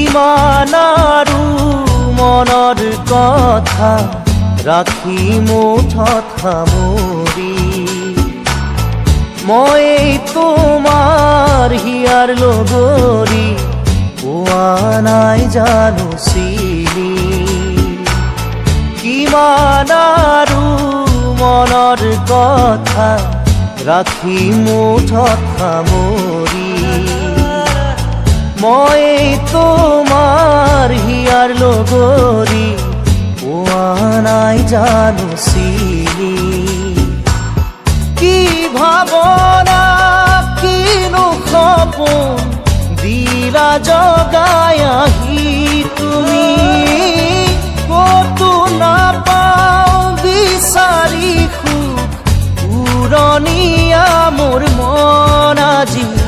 কিমান আৰু মনৰ কথা ৰাখি মুঠত সামৰি মই তোমাৰ হিয়াৰ লগৰী পোৱা নাই জানো চিনি কিমান আৰু মনৰ কথা ৰাখি মুঠত সামৰি মই তোমাৰ হিয়াৰ লগৰী পোৱা নাই জানো চিনি কি ভাৱনা কিনো সপোন দিলা জগাই আহি তুমি কতো নাপাওঁ বিচাৰি সুখ উৰণীয়া মোৰ মন আজি